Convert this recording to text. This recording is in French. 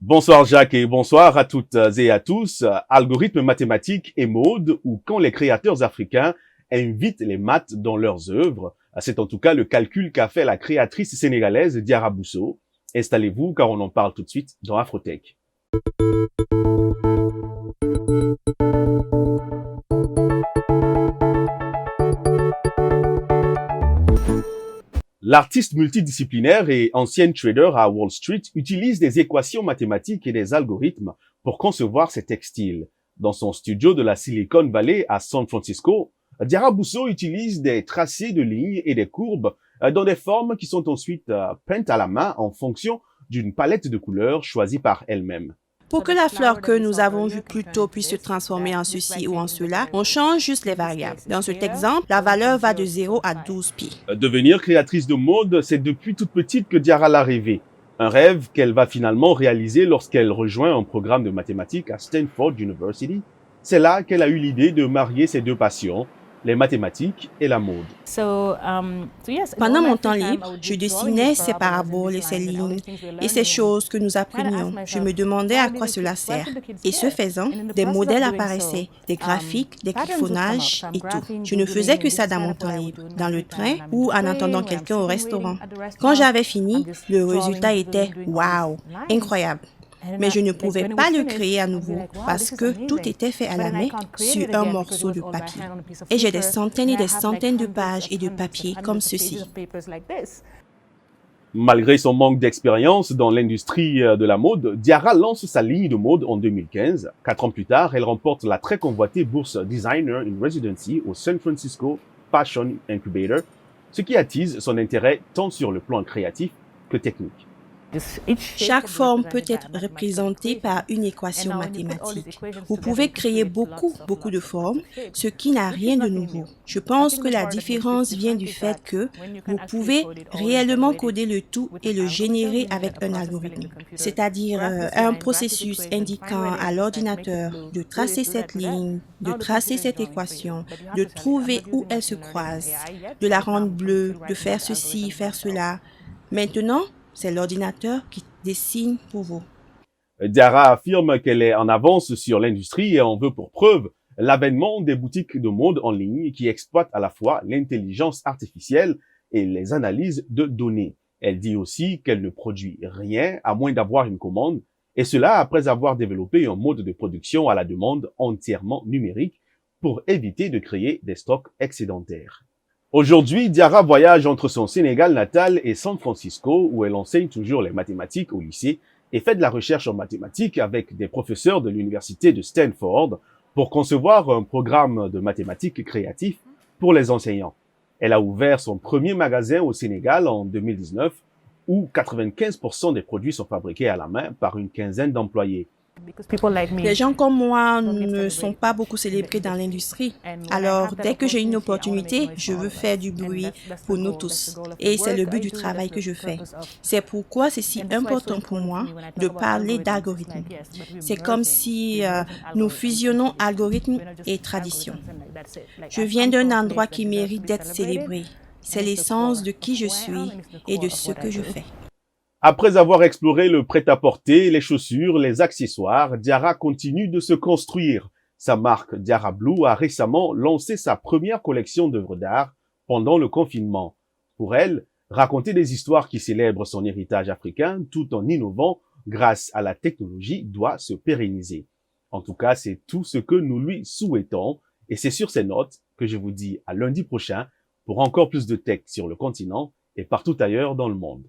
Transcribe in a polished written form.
Bonsoir Jacques et bonsoir à toutes et à tous. Algorithmes mathématiques et mode ou quand les créateurs africains invitent les maths dans leurs œuvres. C'est en tout cas le calcul qu'a fait la créatrice sénégalaise Diarra Bousso. Installez-vous car on en parle tout de suite dans Afrotech. L'artiste multidisciplinaire et ancienne trader à Wall Street utilise des équations mathématiques et des algorithmes pour concevoir ses textiles. Dans son studio de la Silicon Valley à San Francisco, Diarra Bousso utilise des tracés de lignes et des courbes dans des formes qui sont ensuite peintes à la main en fonction d'une palette de couleurs choisie par elle-même. Pour que la fleur que nous avons vue plus tôt puisse se transformer en ceci ou en cela, on change juste les variables. Dans cet exemple, la valeur va de 0 à 12 pi. Devenir créatrice de mode, c'est depuis toute petite que Diarra l'a rêvé. Un rêve qu'elle va finalement réaliser lorsqu'elle rejoint un programme de mathématiques à Stanford University. C'est là qu'elle a eu l'idée de marier ses deux passions, les mathématiques et la mode. Pendant mon temps libre, je dessinais ces paraboles et ces lignes et ces choses que nous apprenions. Je me demandais à quoi cela sert. Et ce faisant, des modèles apparaissaient, des graphiques, des griffonnages et tout. Je ne faisais que ça dans mon temps libre, dans le train ou en attendant quelqu'un au restaurant. Quand j'avais fini, le résultat était « wow », incroyable. Mais je ne pouvais pas le créer à nouveau parce que tout était fait à la main sur un morceau de papier. Et j'ai des centaines et des centaines de pages et de papiers comme ceci. Malgré son manque d'expérience dans l'industrie de la mode, Diarra lance sa ligne de mode en 2015. 4 ans plus tard, elle remporte la très convoitée bourse Designer in Residency au San Francisco Fashion Incubator, ce qui attise son intérêt tant sur le plan créatif que technique. Chaque forme peut être représentée par une équation mathématique. Vous pouvez créer beaucoup de formes, ce qui n'a rien de nouveau. Je pense que la différence vient du fait que vous pouvez réellement coder le tout et le générer avec un algorithme, c'est-à-dire un processus indiquant à l'ordinateur de tracer cette ligne, de tracer cette équation, de trouver où elle se croise, de la rendre bleue, de faire ceci, faire cela. Maintenant, c'est l'ordinateur qui dessine pour vous. Diarra affirme qu'elle est en avance sur l'industrie et en veut pour preuve l'avènement des boutiques de mode en ligne qui exploitent à la fois l'intelligence artificielle et les analyses de données. Elle dit aussi qu'elle ne produit rien à moins d'avoir une commande, et cela après avoir développé un mode de production à la demande entièrement numérique pour éviter de créer des stocks excédentaires. Aujourd'hui, Diarra voyage entre son Sénégal natal et San Francisco, où elle enseigne toujours les mathématiques au lycée et fait de la recherche en mathématiques avec des professeurs de l'université de Stanford pour concevoir un programme de mathématiques créatif pour les enseignants. Elle a ouvert son premier magasin au Sénégal en 2019, où 95% des produits sont fabriqués à la main par une quinzaine d'employés. Les gens comme moi ne sont pas beaucoup célébrés dans l'industrie. Alors, dès que j'ai une opportunité, je veux faire du bruit pour nous tous. Et c'est le but du travail que je fais. C'est pourquoi c'est si important pour moi de parler d'algorithmes. C'est comme si nous fusionnons algorithme et tradition. Je viens d'un endroit qui mérite d'être célébré. C'est l'essence de qui je suis et de ce que je fais. Après avoir exploré le prêt-à-porter, les chaussures, les accessoires, Diarra continue de se construire. Sa marque Diarra Blue a récemment lancé sa première collection d'œuvres d'art pendant le confinement. Pour elle, raconter des histoires qui célèbrent son héritage africain tout en innovant grâce à la technologie doit se pérenniser. En tout cas, c'est tout ce que nous lui souhaitons et c'est sur ces notes que je vous dis à lundi prochain pour encore plus de tech sur le continent et partout ailleurs dans le monde.